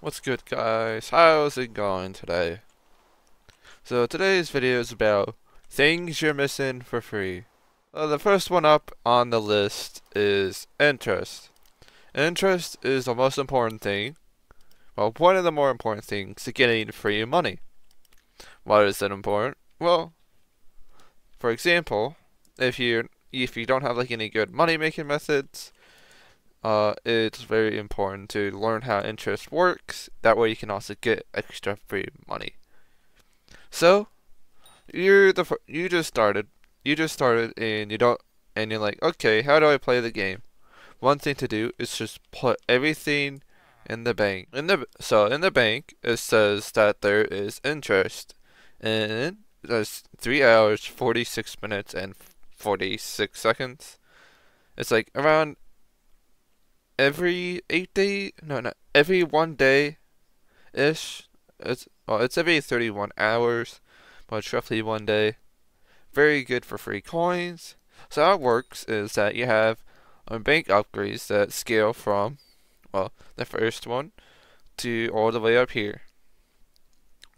What's good, guys? How's it going today? So today's video is about things you're missing for free. The first one up on the list is interest. Interest is the most important thing. Well, one of the more important things to getting free money. Why is that important? Well, for example, if you don't have like any good money making methods, it's very important to learn how interest works. That way you can also get extra free money. So, you just started, and you're like, okay, how do I play the game? One thing to do is just put everything in the bank. In the bank, it says that there is interest, and there's 3 hours, 46 minutes, and 46 seconds. It's like around every 8 day, no, not every 1 day ish. It's every 31 hours, but it's roughly 1 day. Very good for free coins. So how it works is that you have bank upgrades that scale from, well, the first one to all the way up here.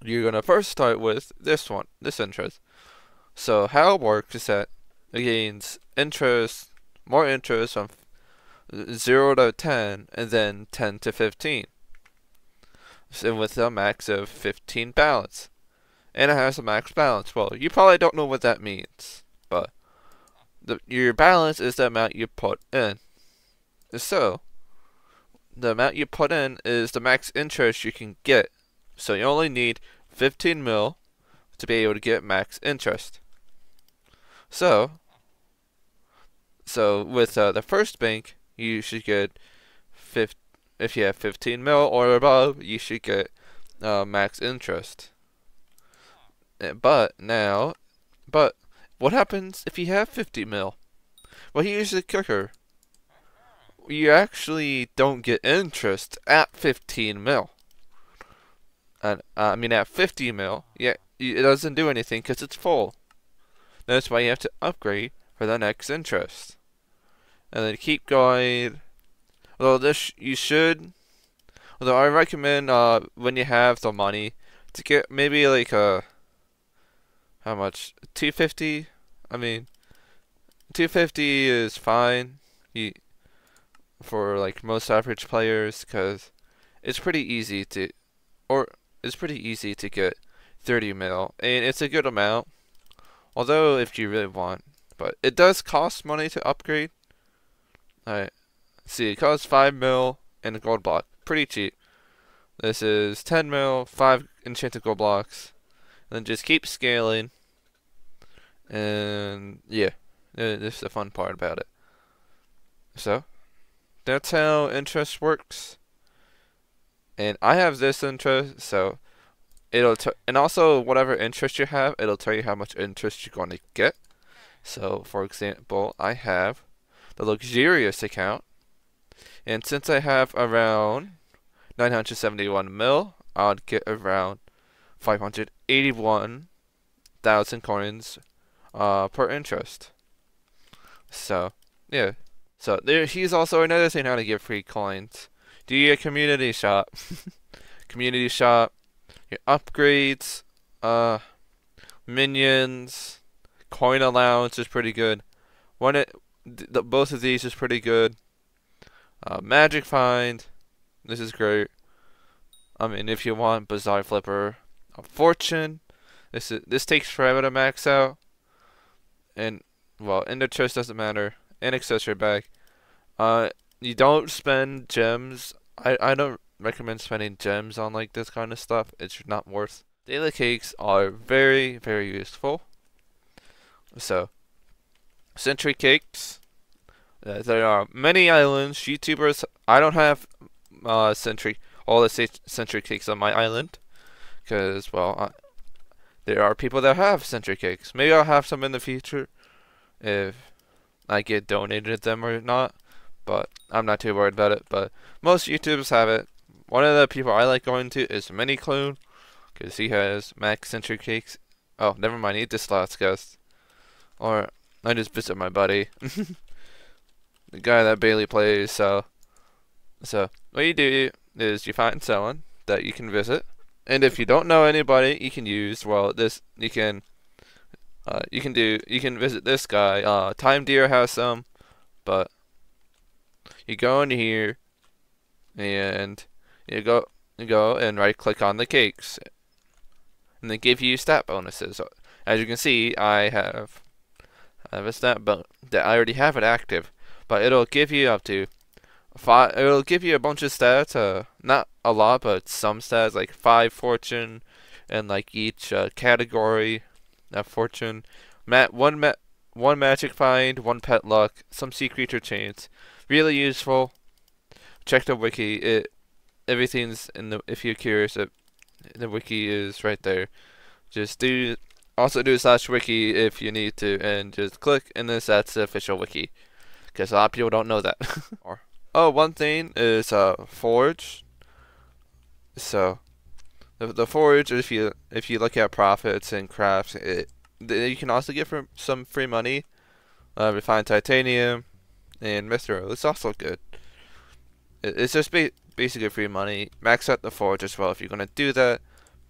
You're gonna first start with this one, this interest. So how it works is that it gains interest, more interest from 0 to 10, and then 10 to 15. So with a max of 15 balance. And it has a max balance. Well, you probably don't know what that means, but your balance is the amount you put in. So, the amount you put in is the max interest you can get. So you only need 15 mil to be able to get max interest. So with the first bank, you should get if you have 15 mil or above, you should get max interest. But what happens if you have 50 mil? Well, here's the kicker. You actually don't get interest at 15 mil. And I mean at 50 mil, yeah, it doesn't do anything because it's full. That's why you have to upgrade for the next interest. And then keep going. Although I recommend when you have the money to get maybe like how much? 250? I mean, 250 is fine for like most average players because it's pretty easy to get 30 mil, and it's a good amount. Although if you really want, but it does cost money to upgrade. Alright, see, it costs 5 mil and a gold block, pretty cheap. This is 10 mil, 5 enchanted gold blocks. Then just keep scaling, and yeah, this is the fun part about it. So that's how interest works. And I have this interest, so and also whatever interest you have, it'll tell you how much interest you're going to get. So for example, I have the luxurious account, and since I have around 971 mil, I'll get around 581,000 coins per interest. So, yeah. So, here's also another thing how to get free coins. Do your community shop. Community shop, your upgrades, minions, coin allowance is pretty good. Both of these is pretty good. Magic find, this is great. I mean, if you want Bazaar Flipper, Fortune, this takes forever to max out, and well, interest doesn't matter, and accessory bag. You don't spend gems. I don't recommend spending gems on like this kind of stuff. It's not worth. Daily cakes are very, very useful. So, century cakes. There are many islands. YouTubers. I don't have all the century cakes on my island, because well, there are people that have century cakes. Maybe I'll have some in the future if I get donated them or not, but I'm not too worried about it. But most YouTubers have it. One of the people I like going to is MiniClone, because he has max century cakes. Oh, never mind, he just last guest. Or I just visit my buddy, the guy that barely plays. So what you do is you find someone that you can visit. And if you don't know anybody, you can use, well, this, you can visit this guy. Time Deer has some, but you go in here and you go and right click on the cakes, and they give you stat bonuses. So, as you can see, I have a stat bonus that I already have it active, but it'll give you up to 5. It'll give you a bunch of stats. Not a lot, but some stats, like 5 fortune, and like each category of fortune. One magic find, 1 pet luck, some sea creature chains. Really useful. Check the wiki. Everything's in the. If you're curious, the wiki is right there. Just do /wiki if you need to, and just click, and then that's the official wiki. Because a lot of people don't know that. Oh, one thing is forge. So the forge, if you look at profits and crafts, you can also get some free money. Refined titanium and mithril. It's also good. It's just basically free money. Max out the forge as well if you're gonna do that.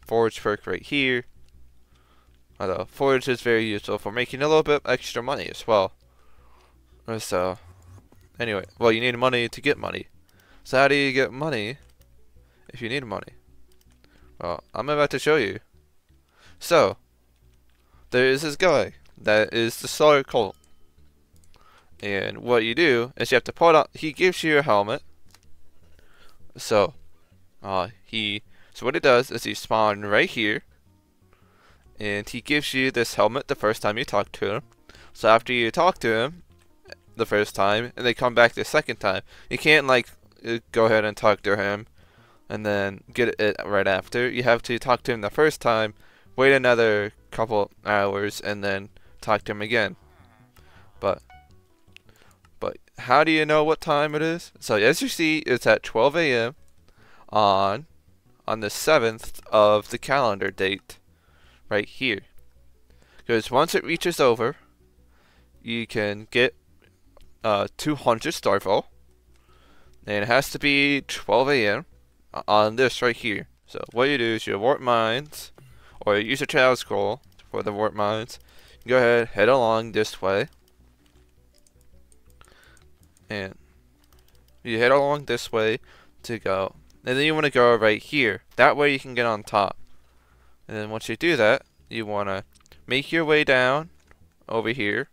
Forge perk right here. Although forge is very useful for making a little bit extra money as well. So anyway, well, you need money to get money. So how do you get money if you need money? Well, I'm about to show you. So there is this guy that is the Solar Cult, and what you do is you have to put on. He gives you a helmet. So what he does is he spawns right here, and he gives you this helmet the first time you talk to him. So after you talk to him the first time, and they come back the second time, you can't like go ahead and talk to him and then get it right after. You have to talk to him the first time, wait another couple hours, and then talk to him again. But how do you know what time it is? So as you see, it's at 12 a.m. on the 7th of the calendar date, right here. Because once it reaches over, you can get 200 Starfall, and it has to be 12 a.m. on this right here. So what you do is you warp mines, or you use a child scroll for the warp mines. You go ahead, head along this way, and you head along this way to go, and then you want to go right here. That way you can get on top. And then once you do that, you want to make your way down over here,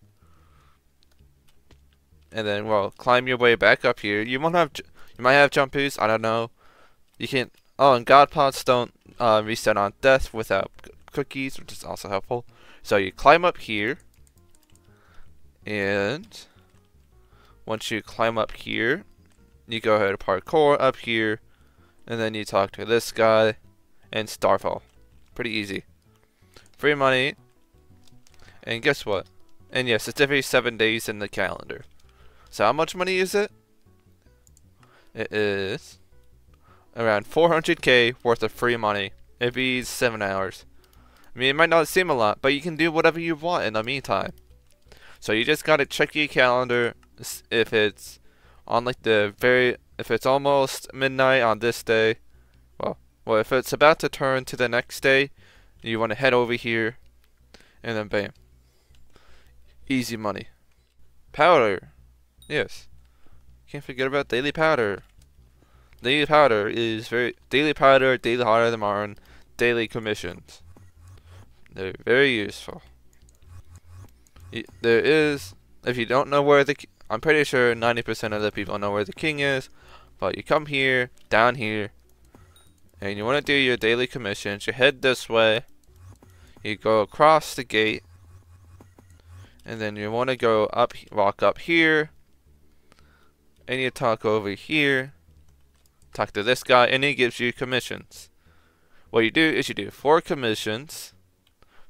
and then climb your way back up here. You might have jump boosts, I don't know. You can. Oh, and God pots don't reset on death without cookies, which is also helpful. So you climb up here, and once you climb up here, you go ahead and parkour up here, and then you talk to this guy and Starfall. Pretty easy. Free money. And guess what? And yes, it's every 7 days in the calendar. So how much money is it? It is around 400k worth of free money every 7 hours. I mean, it might not seem a lot, but you can do whatever you want in the meantime. So you just gotta check your calendar if it's on like if it's almost midnight on this day. Well, if it's about to turn to the next day, you want to head over here, and then bam, easy money. Powder, yes. Can't forget about daily powder. Daily powder, daily heart of the Marn, daily commissions. They're very useful. There is, if you don't know where I'm pretty sure 90% of the people know where the king is, but you come here, down here, and you want to do your daily commissions. You head this way, you go across the gate, and then you want to go up, walk up here, and you talk over here, talk to this guy, and he gives you commissions. What you do is you do 4 commissions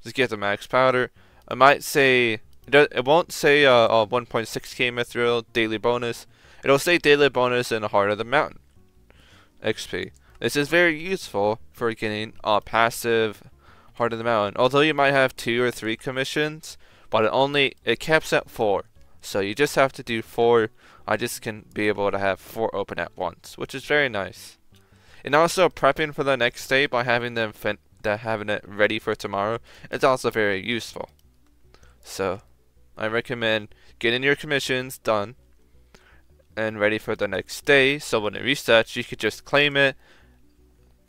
to get the max powder. I might say, it won't say 1.6k mithril daily bonus. It'll say daily bonus in the heart of the mountain XP. This is very useful for getting passive heart of the mountain. Although you might have 2 or 3 commissions, but it caps at 4. So you just have to do 4. I just can be able to have 4 open at once, which is very nice. And also prepping for the next day by having having it ready for tomorrow is also very useful. So I recommend getting your commissions done and ready for the next day, so when it resets you could just claim it.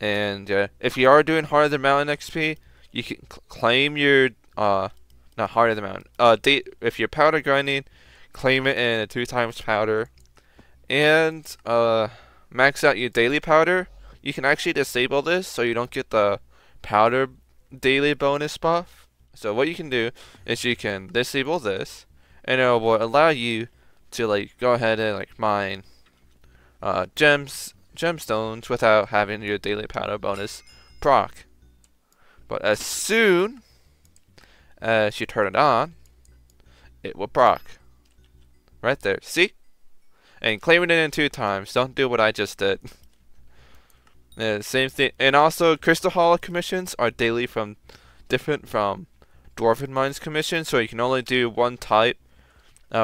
And if you are doing Heart of the Mountain XP, you can claim your not Heart of the Mountain. If you're powder grinding, claim it in a 2x powder, and max out your daily powder. You can actually disable this so you don't get the powder daily bonus buff. So what you can do is you can disable this, and it will allow you to like go ahead and like mine gemstones without having your daily powder bonus proc. But as soon as you turn it on, it will proc. Right there. See? And claiming it in 2x. Don't do what I just did. Same thing. And also, Crystal Hollow commissions are daily different from Dwarven Mines commissions, so you can only do one type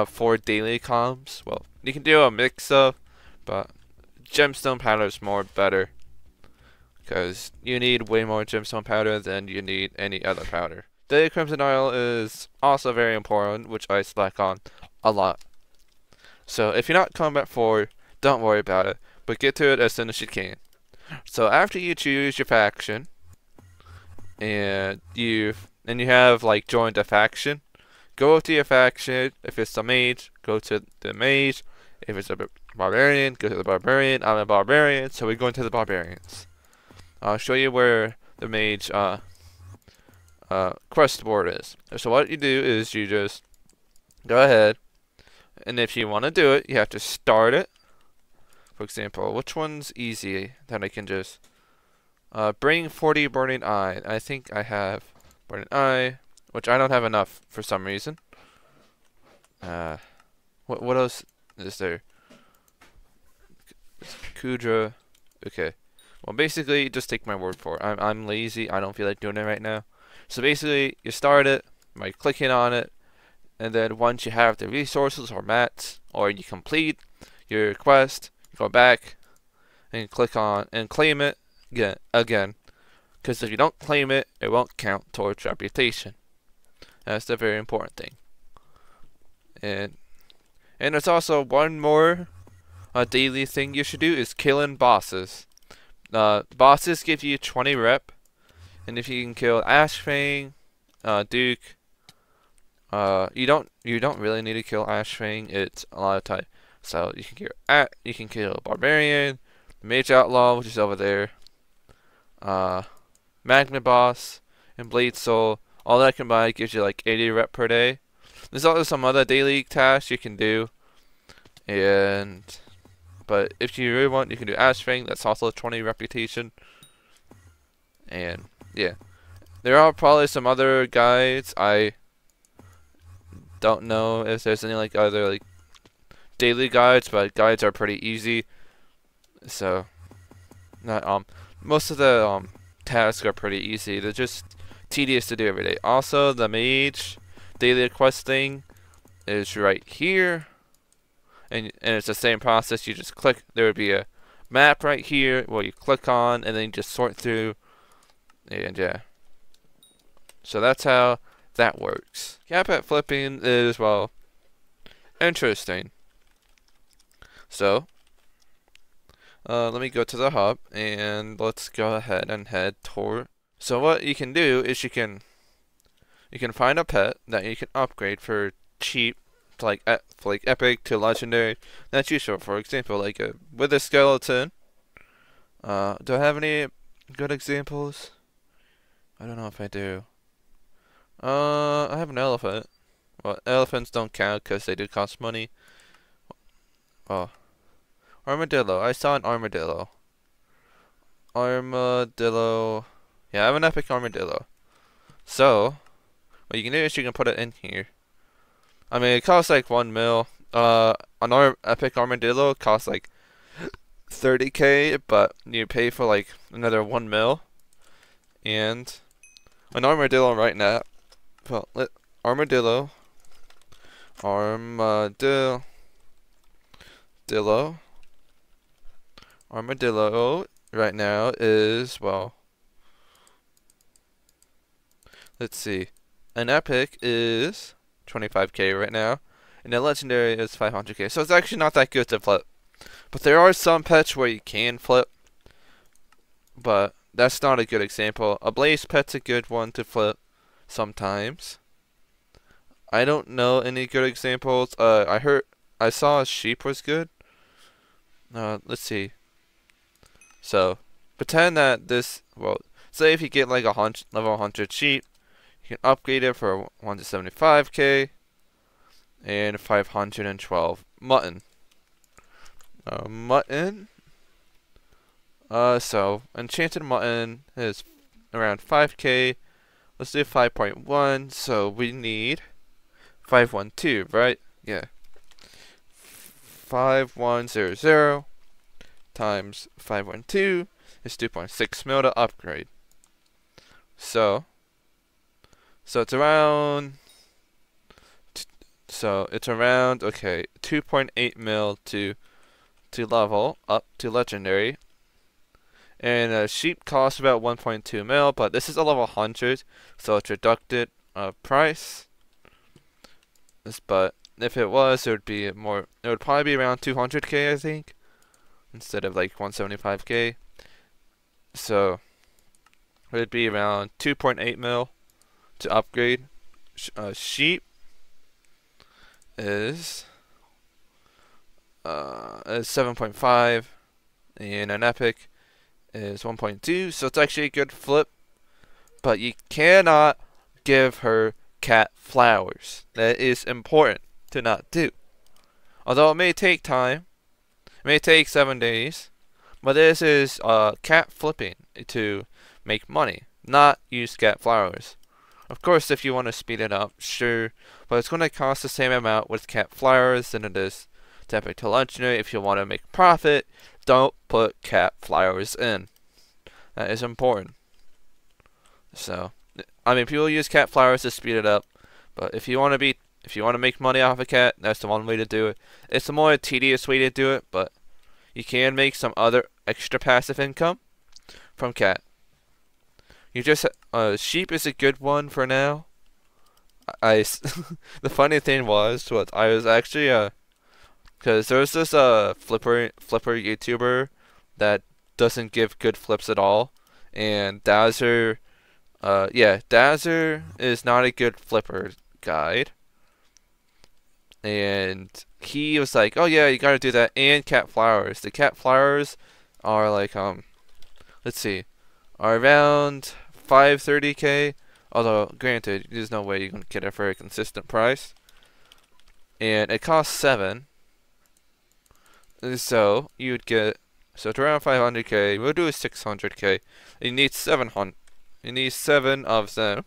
for daily comms. Well, you can do a mix of, but gemstone powder is more better, because you need way more gemstone powder than you need any other powder. Daily Crimson Oil is also very important, which I slack on a lot. So if you're not Combat 4, don't worry about it, but get to it as soon as you can. So after you choose your faction, and you have like joined a faction, go to your faction. If it's a mage, go to the mage. If it's a barbarian, go to the barbarian. I'm a barbarian, so we're going to the barbarians. I'll show you where the mage quest board is. So what you do is you just go ahead, and if you want to do it, you have to start it. For example, which one's easy that I can just bring 40 Burning Eye. I think I have Burning Eye, which I don't have enough for some reason. What else is there? Kudra. Okay. Well, basically, just take my word for it. I'm lazy. I don't feel like doing it right now. So basically, you start it by clicking on it, and then once you have the resources or mats, or you complete your quest, you go back and click on and claim it again. Because if you don't claim it, it won't count towards reputation. That's the very important thing. And there's also one more daily thing you should do is killing bosses. Bosses give you 20 rep, and if you can kill Ashfang, Duke, you don't really need to kill Ashfang. It's a lot of time. So you can kill Barbarian, Mage Outlaw, which is over there, Magma Boss, and Blade Soul. All that combined gives you like 80 rep per day. There's also some other daily tasks you can do, but if you really want, you can do Ashfang. That's also 20 reputation. And yeah, there are probably some other guides. I don't know if there's any like other like daily guides, but guides are pretty easy. So not most of the tasks are pretty easy. They're just tedious to do every day. Also, the mage daily quest thing is right here, and it's the same process. You just click. There would be a map right here where you click on, and then you just sort through. And yeah, so that's how that works. Cap at flipping is, well, interesting. So let me go to the hub, and let's go ahead and head toward. So what you can do is you can find a pet that you can upgrade for cheap, like epic to legendary. That's useful. For example, like a wither skeleton. Do I have any good examples? I don't know if I do. I have an elephant. Well, elephants don't count because they do cost money. Oh, armadillo. I saw an armadillo. Armadillo. Yeah, I have an epic armadillo. So what you can do is you can put it in here. I mean, it costs like 1 mil. An epic armadillo costs like 30k, but you pay for like another 1 mil. And an armadillo right now. Well, armadillo right now is, well, let's see. An epic is 25k right now, and a legendary is 500k. So it's actually not that good to flip. But there are some pets where you can flip, but that's not a good example. A blaze pet's a good one to flip sometimes. I don't know any good examples. I saw a sheep was good. Let's see. So, pretend that this, well, say if you get like level 100 sheep, you can upgrade it for 175k and 512 mutton. Mutton. So enchanted mutton is around 5k. Let's do 5.1. So we need 512, right? Yeah. 5100 times 512 is 2.6 mil to upgrade. So it's around. Okay, 2.8 mil to level up to legendary. And a sheep costs about 1.2 mil, but this is a level 100, so it's reducted price. But if it was, it would be more. It would probably be around 200k, I think, instead of like 175k. So it would be around 2.8 mil to upgrade. Sheep is 7.5, and an epic is 1.2. So it's actually a good flip, but you cannot give her cat flowers. That is important to not do. Although it may take time, it may take 7 days, but this is cat flipping to make money, not use cat flowers. Of course, if you want to speed it up, sure, but it's going to cost the same amount with cat flowers than it is to epic to legendary. If you want to make profit, don't put cat flowers in. That is important. So, I mean, people use cat flowers to speed it up, but if you want to make money off a cat, that's the one way to do it. It's a more tedious way to do it, but you can make some other extra passive income from cat. Sheep is a good one for now. The funny thing was what I was actually because there was this flipper YouTuber that doesn't give good flips at all, and Dazzler, Dazzler is not a good flipper guide, and he was like, oh yeah, you gotta do that, and cat flowers. The cat flowers are like let's see, are around 530k. Although granted, there's no way you can get it for a consistent price, and it costs 7. So you'd get, so it's around 500k. We'll do a 600k. You need 700. You need 7 of them.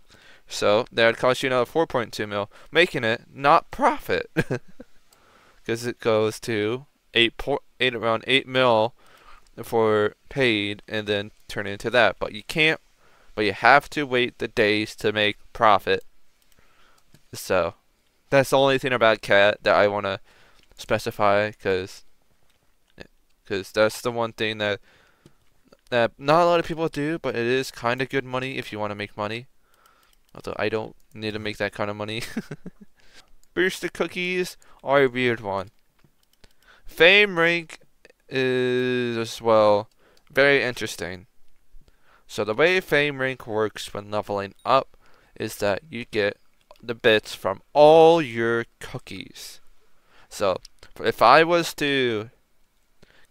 So that would cost you another 4.2 mil, making it not profit, because it goes to around 8 mil for paid, and then turn into that. But you can't. But you have to wait the days to make profit. So that's the only thing about cat that I want to specify, because that's the one thing that not a lot of people do, but it is kind of good money if you want to make money. Although I don't need to make that kind of money. Boosted cookies are a weird one. Fame rank is, well, very interesting. So the way fame rank works when leveling up is that you get the bits from all your cookies. So if I was to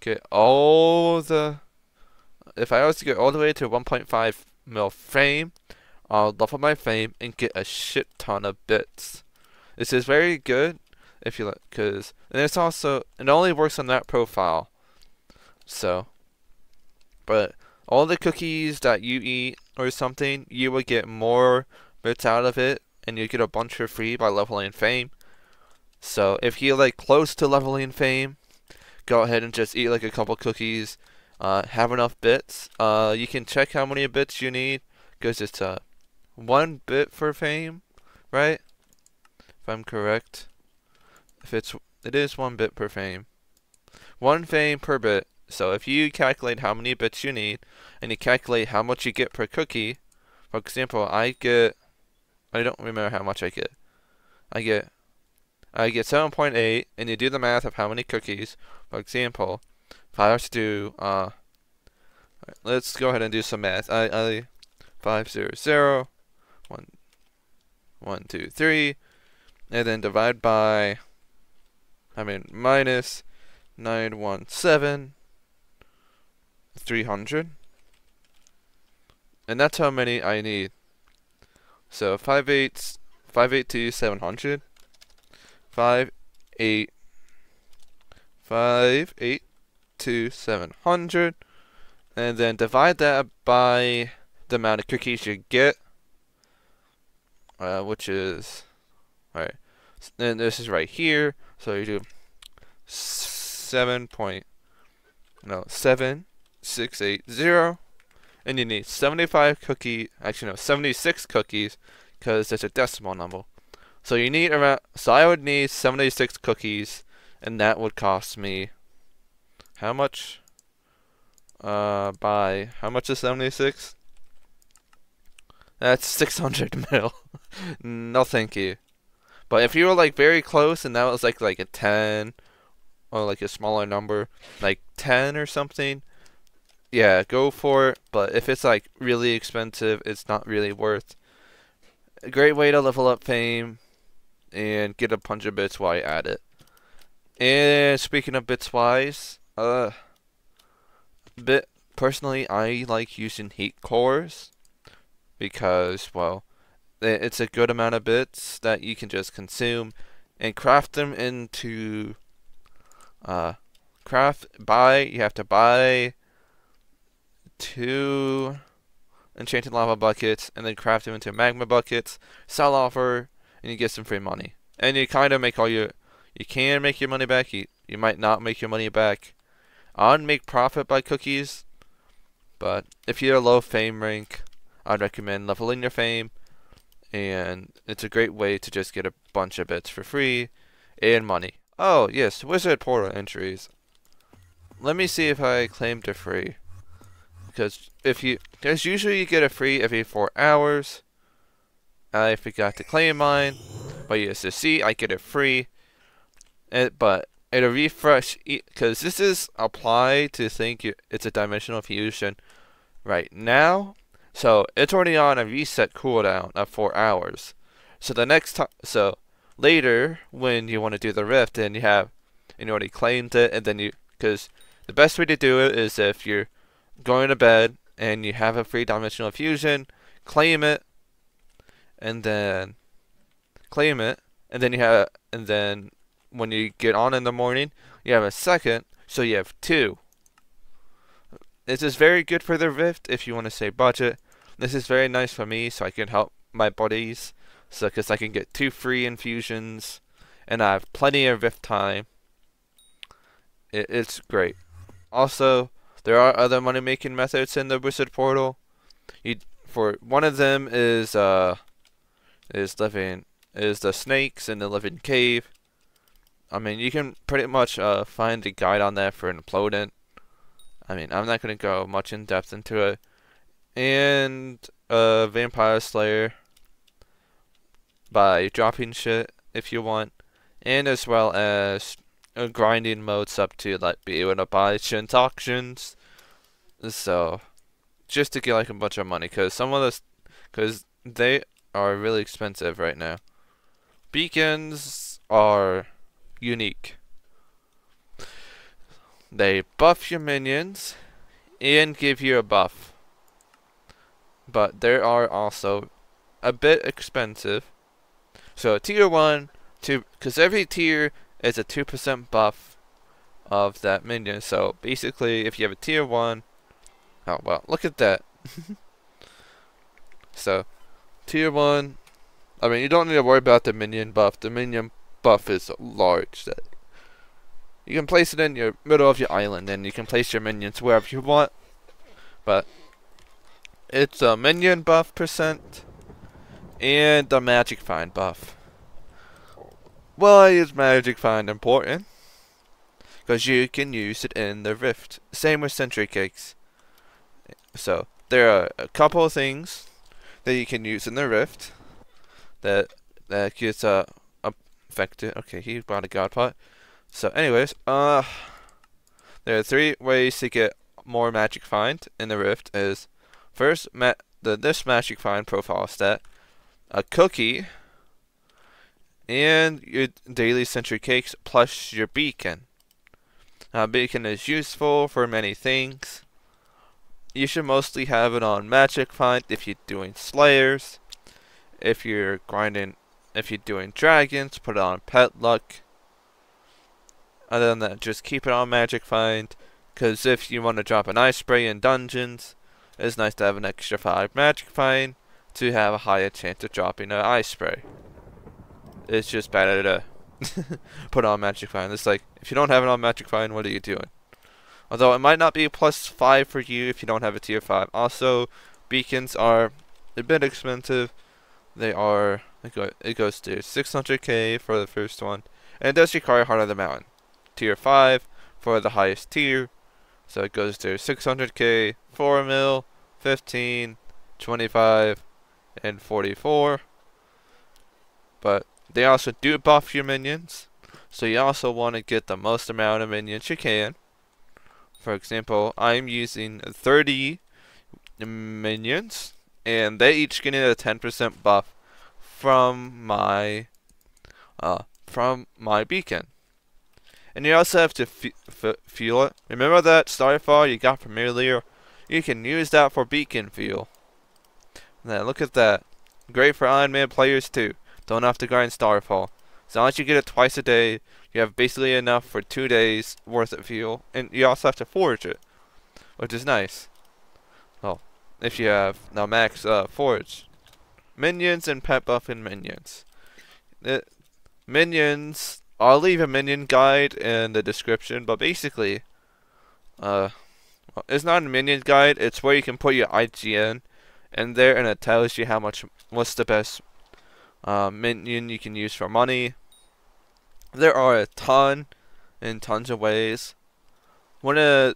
get all the way to 1.5 mil fame, I'll level my fame and get a shit ton of bits. This is very good if you look, and it only works on that profile. So, but all the cookies that you eat or something, you will get more bits out of it, and you get a bunch for free by leveling fame. So if you're like close to leveling fame, go ahead and just eat like a couple cookies, have enough bits. You can check how many bits you need, because it's 1 bit for fame, right? If I'm correct. It is 1 bit per fame. 1 fame per bit. So if you calculate how many bits you need, and you calculate how much you get per cookie, for example, I don't remember how much I get. I get 7.8, and you do the math of how many cookies. For example, if I was to do, let's go ahead and do some math. 500, 1, 2, 3, and then divide by, minus 917, 300, and that's how many I need. So 582 700, 582 700, and then divide that by the amount of cookies you get, which is, alright, then this is right here, so you do 7680, and you need 76 cookies, because there's a decimal number. So you need I would need 76 cookies, and that would cost me, how much? How much is 76? That's 600 mil. No thank you. But if you were like very close and that was like a 10, or like a smaller number, like 10 or something, yeah, go for it. But if it's like really expensive, it's not really worth. A great way to level up fame and get a bunch of bits while you at it. And speaking of bits wise, personally I like using heat cores because, well, it's a good amount of bits that you can just consume and craft them into you have to buy 2 enchanted lava buckets and then craft them into magma buckets, sell offer, and you get some free money. And you kind of make you can make your money back, you might not make your money back on make profit by cookies, but if you're a low fame rank, I'd recommend leveling your fame, and it's a great way to just get a bunch of bits for free and money. Oh yes, wizard portal entries. Let me see if I claimed a free, because usually you get a free every 4 hours. I forgot to claim mine, but yes, you see I get it free, but it'll refresh because this is applied to think it's a dimensional fusion right now. So it's already on a reset cooldown of 4 hours. So the next time, so later when you want to do the rift and you already claimed it, and then because the best way to do it is if you're going to bed and you have a free dimensional fusion, claim it, and then when you get on in the morning, you have a second, so you have 2. This is very good for the rift if you want to say budget. This is very nice for me, so I can help my buddies, because I can get 2 free infusions, and I have plenty of rift time. It's great. Also, there are other money making methods in the wizard portal. For one of them is the snakes in the living cave. You can pretty much find a guide on that for Implodent. I'm not going to go much in depth into it. And Vampire Slayer by dropping shit if you want. And as well as grinding modes up to be able to buy Shin's auctions. So just to get a bunch of money, because they are really expensive right now. Beacons are unique. They buff your minions and give you a buff, but they are also a bit expensive. So tier 1, because every tier is a 2% buff of that minion. So basically, if you have a tier 1, oh well, look at that. So tier 1, you don't need to worry about the minion buff. The minion buff is large. You can place it in your middle of your island, and you can place your minions wherever you want. But it's a minion buff percent and a magic find buff. Why is magic find important? because you can use it in the Rift. Same with Sentry Cakes. So there are a couple of things that you can use in the Rift that gets affected. Okay, he brought a God Pot. So anyways, there are 3 ways to get more Magic Find in the Rift. Is first this Magic Find profile stat, a cookie, and your daily Sentry Cakes plus your beacon. Beacon is useful for many things. You should mostly have it on Magic Find if you're doing Slayers. If you're grinding, if you're doing Dragons, put it on Pet Luck. Other than that, just keep it on Magic Find. Because if you want to drop an Ice Spray in dungeons, it's nice to have an extra 5 Magic Find to have a higher chance of dropping an Ice Spray. It's just better to put on Magic Find. It's like, if you don't have it on Magic Find, what are you doing? Although it might not be +5 for you if you don't have a tier 5. Also, beacons are a bit expensive. They are, it goes to 600k for the first one. And it does require Heart of the Mountain. Tier 5 for the highest tier. So it goes to 600k, 4 mil, 15, 25, and 44. But they also do buff your minions. So you also want to get the most amount of minions you can. For example, I'm using 30 minions, and they each get a 10% buff from my beacon. And you also have to fuel it. Remember that Starfall you got from earlier? You can use that for beacon fuel. Now look at that. Great for Iron Man players too. Don't have to grind Starfall. As long as you get it twice a day, you have basically enough for 2 days worth of fuel. And you also have to forge it, which is nice. Well, if you have now max forge. Minions and pet buffing minions. Minions, I'll leave a minion guide in the description, but basically, it's not a minion guide, it's where you can put your IGN in there, and it tells you what's the best minion you can use for money. There are a ton and tons of ways. My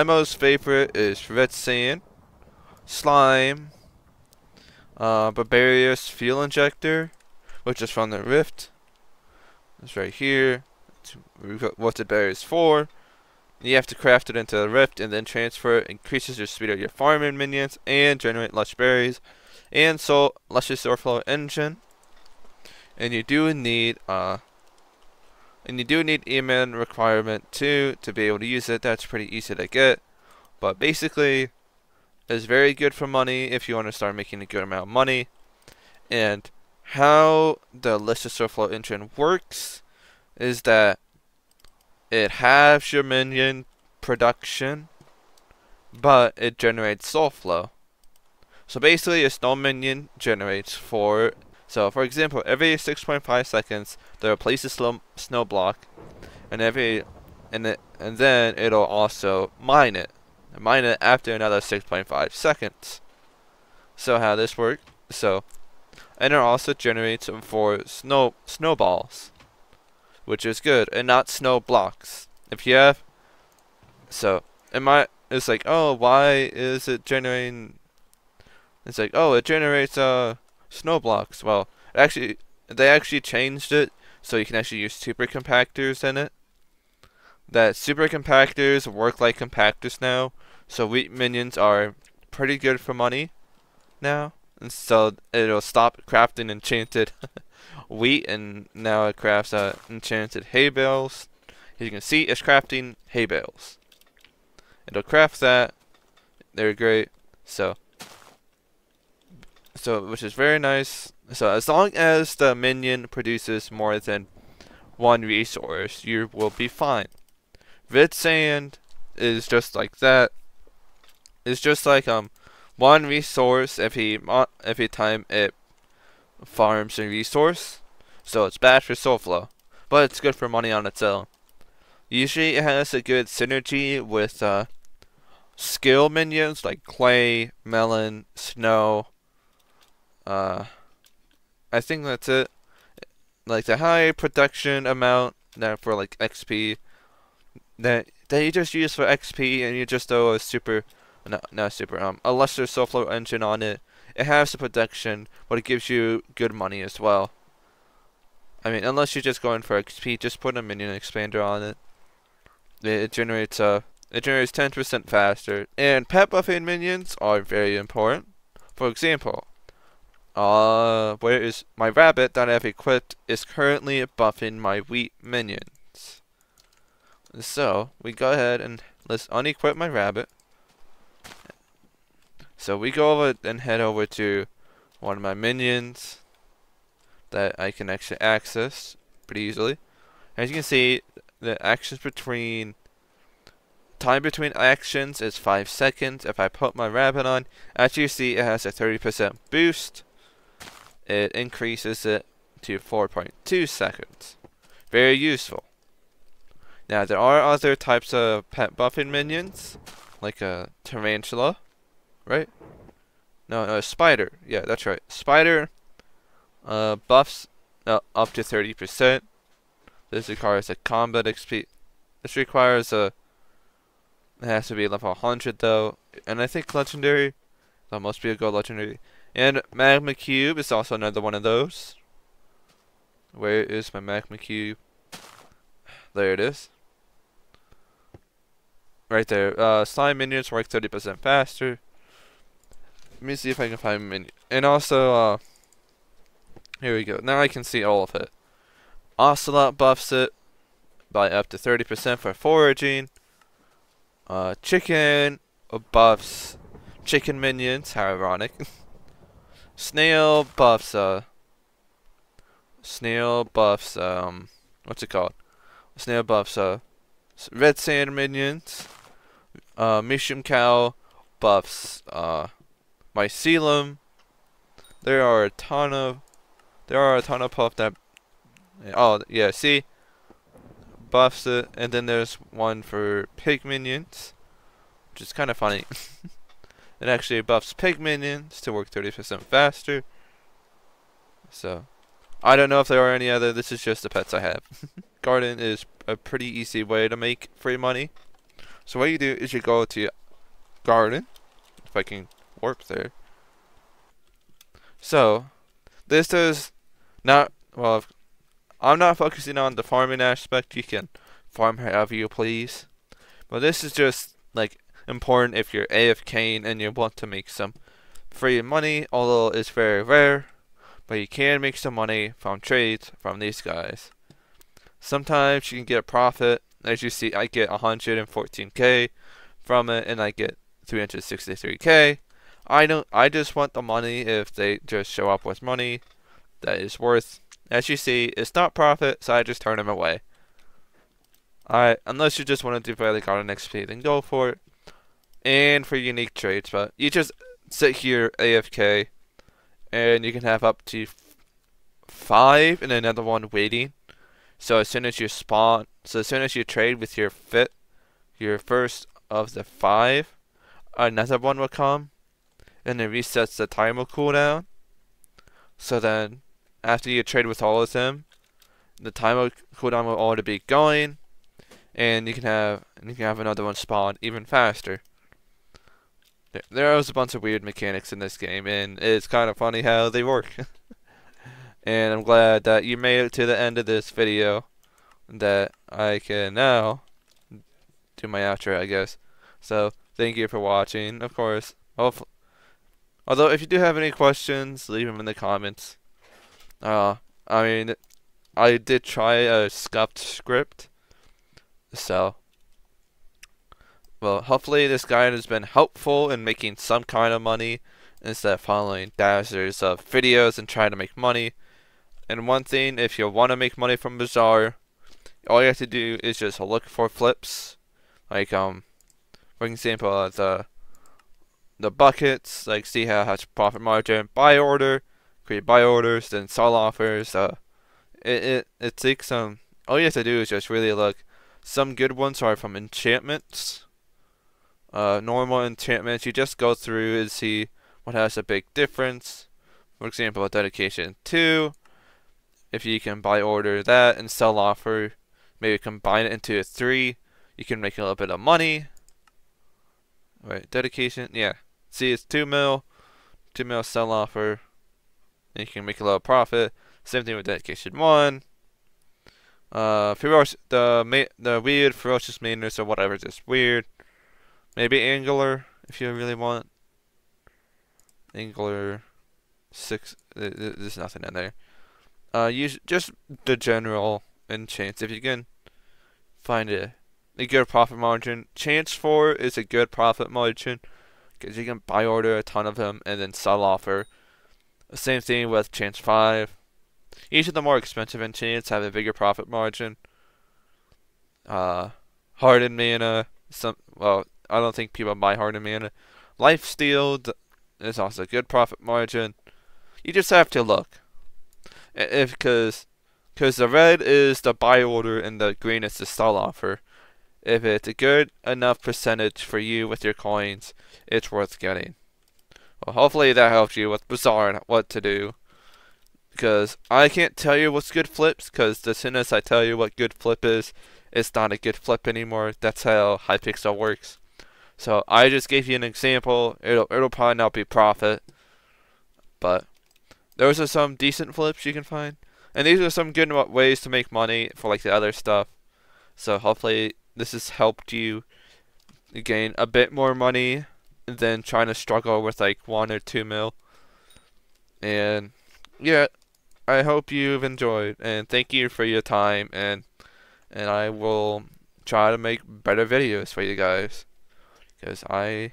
most favorite is Red Sand, Slime, Barbarius Fuel Injector, which is from the Rift. It's right here. It's what the berry is for. You have to craft it into the Rift and then transfer it. Increases your speed of your farming minions and generate lush berries. And so luscious overflow engine. And you do need E-Man requirement too to be able to use it. That's pretty easy to get. But basically, it's very good for money if you want to start making a good amount of money. And how the luscious overflow engine works is that it halves your minion production, but it generates soul flow. So basically, a snow minion generates 4. So for example, every 6.5 seconds, they'll place a snow block, and then it'll also mine it. Mine it after another 6.5 seconds. So how this works? And it also generates 4 snowballs, which is good, and not snow blocks. If you have, it's like, oh, why is it generating? It's like, oh, it generates snow blocks. Well, they actually changed it so you can actually use super compactors in it. That super compactors work like compactors now, so wheat minions are pretty good for money now. And so it'll stop crafting enchanted wheat, and now it crafts enchanted hay bales. As you can see, it's crafting hay bales. It'll craft that. They're great. So which is very nice. So as long as the minion produces more than 1 resource, you will be fine. Red Sand is just like that. It's just like 1 resource every time it farms a resource. So it's bad for soul flow, but it's good for money on its own. Usually it has a good synergy with skill minions like clay, melon, snow. I think that's it. Like the high production amount that for like XP that you just use for XP, and you just throw a super, not super, a lesser soul engine on it. It has the protection, but it gives you good money as well. I mean, unless you're just going for XP, just put a minion expander on it. It generates 10% faster, and pet buffing minions are very important. For example, where is my rabbit that I have equipped is currently buffing my wheat minions. So we go ahead and let's unequip my rabbit. So we go over and head over to one of my minions that I can actually access pretty easily. As you can see, the time between actions is 5 seconds. If I put my rabbit on, as you see, it has a 30% boost. It increases it to 4.2 seconds. Very useful. Now, there are other types of pet buffing minions, like a tarantula, right? No, a spider. Yeah, that's right. Spider buffs up to 30%. This requires a combat XP. This requires it has to be level 100 though, and I think legendary. That must be a gold legendary. And magma cube is also another one of those. Where is my magma cube? There it is. Right there. Slime minions work 30% faster. Let me see if I can find a minion. And also, here we go. Now I can see all of it. Ocelot buffs it by up to 30% for foraging. Chicken buffs chicken minions. How ironic. Snail buffs, what's it called? Snail buffs, red sand minions. Mishum cow buffs, mycelium. There are a ton of puff that, oh yeah, see, buffs it, and then there's one for pig minions, which is kind of funny. It actually buffs pig minions to work 30% faster. So, I don't know if there are any other. This is just the pets I have. Garden is a pretty easy way to make free money. So what you do is you go to garden. If I can warp there. So, this is not, well, I'm not focusing on the farming aspect. You can farm however you please. But this is just, like, important if you're AFKing and you want to make some free money, although it's very rare, but you can make some money from trades from these guys. Sometimes you can get a profit. As you see, I get 114k from it, and I get 363k. I just want the money. If they just show up with money that is worth, as you see, it's not profit, so I just turn them away. Unless you just want to do Valley Garden XP, then go for it. And for unique trades, but you just sit here AFK, and you can have up to 5 and another one waiting. So as soon as you spawn, as soon as you trade with your first of the 5, another one will come, and it resets the timer cooldown. So then, after you trade with all of them, the timer cooldown will already be going, and you can have another one spawn even faster. There is a bunch of weird mechanics in this game, and it's kind of funny how they work. And I'm glad that you made it to the end of this video, that I can now do my outro, I guess. So, thank you for watching, of course. Although, if you do have any questions, leave them in the comments. I mean, I did try a scuffed script, so... Well, hopefully this guide has been helpful in making some kind of money instead of following thousands of videos and trying to make money. And one thing, if you want to make money from Bazaar, all you have to do is just look for flips. Like, for example, the buckets, like see how it has profit margin, buy order, create buy orders, then sell offers. It takes some, all you have to do is just really look. Some good ones are from enchantments. Normal enchantments, you just go through and see what has a big difference. For example, dedication 2, if you can buy order that and sell offer, maybe combine it into a 3. You can make a little bit of money. Right, dedication, yeah. See, it's 2 mil, 2 mil sell offer. And you can make a little profit. Same thing with dedication 1. The weird ferocious mainers or whatever, just weird. Maybe Angler if you really want. Angler 6. There's nothing in there. Use just the general enchants. If you can find a good profit margin. Chance 4 is a good profit margin because you can buy order a ton of them and then sell offer. Same thing with Chance 5. Each of the more expensive enchants have a bigger profit margin. Hardened Mana. I don't think people buy Hardened Mana. Lifesteal is also a good profit margin. You just have to look. Because the red is the buy order and the green is the sell offer. If it's a good enough percentage for you with your coins, it's worth getting. Well, hopefully that helps you with Bazaar and what to do. Because I can't tell you what's good flips, because as soon as I tell you what good flip is, it's not a good flip anymore. That's how Hypixel works. So I just gave you an example. It'll probably not be profit, but those are some decent flips you can find. And these are some good ways to make money for like the other stuff. So hopefully this has helped you gain a bit more money than trying to struggle with like 1 or 2 mil. And yeah, I hope you've enjoyed, and thank you for your time, and I will try to make better videos for you guys, because I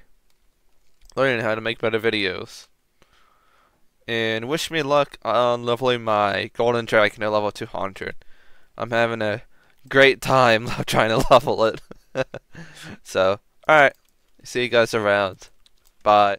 learning how to make better videos. And wish me luck on leveling my golden dragon at level 200. I'm having a great time trying to level it. So, alright, see you guys around. Bye.